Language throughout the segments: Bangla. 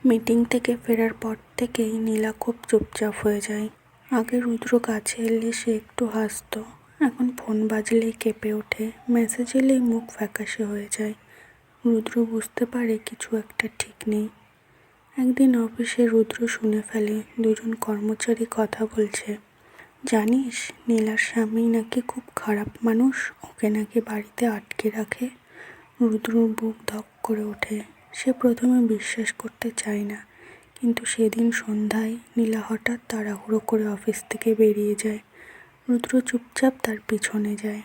মিটিং থেকে ফেরার পর থেকেই নীলা খুব চুপচাপ হয়ে যায়। আগে রুদ্র কাছে এলে সে একটু হাসতো, এখন ফোন বাজলেই কেঁপে ওঠে, মেসেজ এলেই মুখ ফ্যাকাশে হয়ে যায়। রুদ্র বুঝতে পারে কিছু একটা ঠিক নেই। একদিন অফিসে রুদ্র শুনে ফেলে দুজন কর্মচারী কথা বলছে, জানিস নীলার স্বামী নাকি খুব খারাপ মানুষ, ওকে নাকি বাড়িতে আটকে রাখে। রুদ্রর বুক ধক করে ওঠে। সে প্রথমে বিশ্বাস করতে চায় না, কিন্তু সেদিন সন্ধ্যায় নীলা হঠাৎ তাড়াহুড়ো করে অফিস থেকে বেরিয়ে যায়। রুদ্র চুপচাপ তার পিছনে যায়।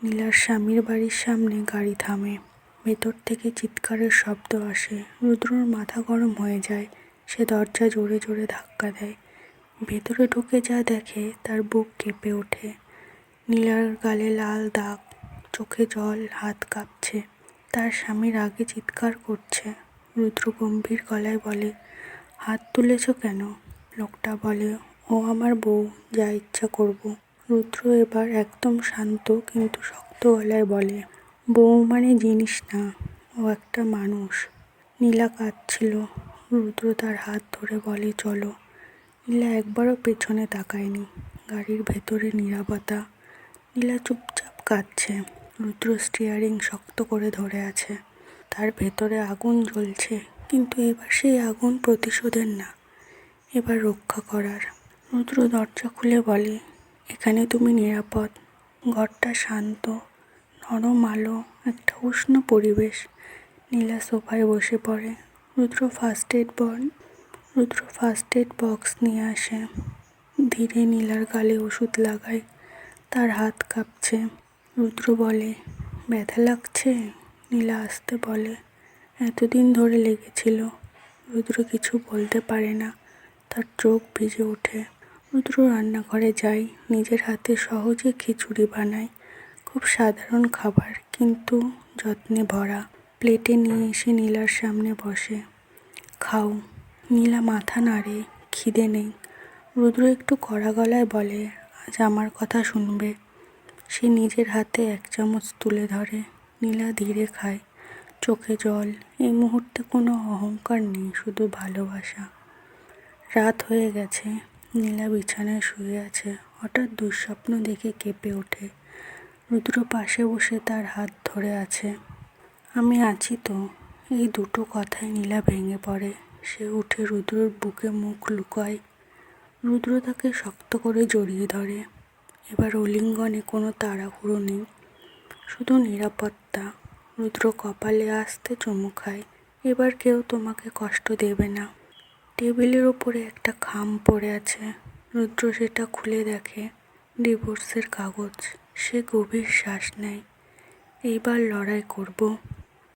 নীলার স্বামীর বাড়ির সামনে গাড়ি থামে। ভেতর থেকে চিৎকারের শব্দ আসে। রুদ্রর মাথা গরম হয়ে যায়। সে দরজা জোরে জোরে ধাক্কা দেয়। ভেতরে ঢুকে যা দেখে তার বুক কেঁপে ওঠে। নীলার গালে লাল দাগ, চোখে জল, হাত কাঁপছে। তার স্বামী রাগে চিৎকার করছে। রুদ্র গম্ভীর গলায় বলে, হাত তুলেছ কেন? লোকটা বলে, ও আমার বউ, যা ইচ্ছা করব। রুদ্র এবার একদম শান্ত কিন্তু শক্ত গলায় বলে, বউ মানে জিনিস না, ও একটা মানুষ। নীলা কাঁদছিল। রুদ্র তার হাত ধরে বলে, চলো। নীলা একবারও পেছনে তাকায়নি। গাড়ির ভেতরে নীরবতা। নীলা চুপচাপ কাঁদছে। রুদ্র স্টিয়ারিং শক্ত করে ধরে আছে। তার ভেতরে আগুন জ্বলছে, কিন্তু এবার সেই আগুন প্রতিশোধের না, এবার রক্ষা করার। রুদ্র দরজা খুলে বলে, এখানে তুমি নিরাপদ। ঘরটা শান্ত, নরম আলো, একটা উষ্ণ পরিবেশ। নীলা সোফায় বসে পড়ে। রুদ্র ফার্স্ট এড বক্স নিয়ে আসে। ধীরে নীলার গালে ওষুধ লাগায়। তার হাত কাঁপছে। রুদ্র বলে, ব্যথা লাগছে? নীলা আস্তে বলে, এতদিন ধরে লেগেছিল। রুদ্র কিছু বলতে পারে না। তার চোখ ভিজে ওঠে। রুদ্র রান্নাঘরে যায়। নিজের হাতে সহজে খিচুড়ি বানায়। খুব সাধারণ খাবার, কিন্তু যত্নে ভরা। প্লেটে নিয়ে এসে নীলার সামনে বসে। খাও। নীলা মাথা নাড়ে। খিদে নেই। রুদ্র একটু কড়া গলায় বলে, আজ আমার কথা শুনবে। সে নিজের হাতে এক চামচ তুলে ধরে। নীলা ধীরে খায়, চোখে জল। এই মুহূর্তে কোনো অহংকার নেই, শুধু ভালোবাসা। রাত হয়ে গেছে। নীলা বিছানায় শুয়ে আছে। হঠাৎ দুঃস্বপ্ন দেখে কেঁপে ওঠে। রুদ্র পাশে বসে তার হাত ধরে আছে। আমি আছি তো। এই দুটো কথায় নীলা ভেঙে পড়ে। সে উঠে রুদ্রর বুকে মুখ লুকায়। রুদ্র তাকে শক্ত করে জড়িয়ে ধরে। এবার অলিঙ্গনে কোনো তাড়াহুড়ো নেই, শুধু নিরাপত্তা। রুদ্র কপালে আস্তে চুমু খায়। এবার কেউ তোমাকে কষ্ট দেবে না। টেবিলের ওপরে একটা খাম পড়ে আছে। রুদ্র সেটা খুলে দেখে, ডিভোর্সের কাগজ। সে গভীর শ্বাস নেয়। এইবার লড়াই করব।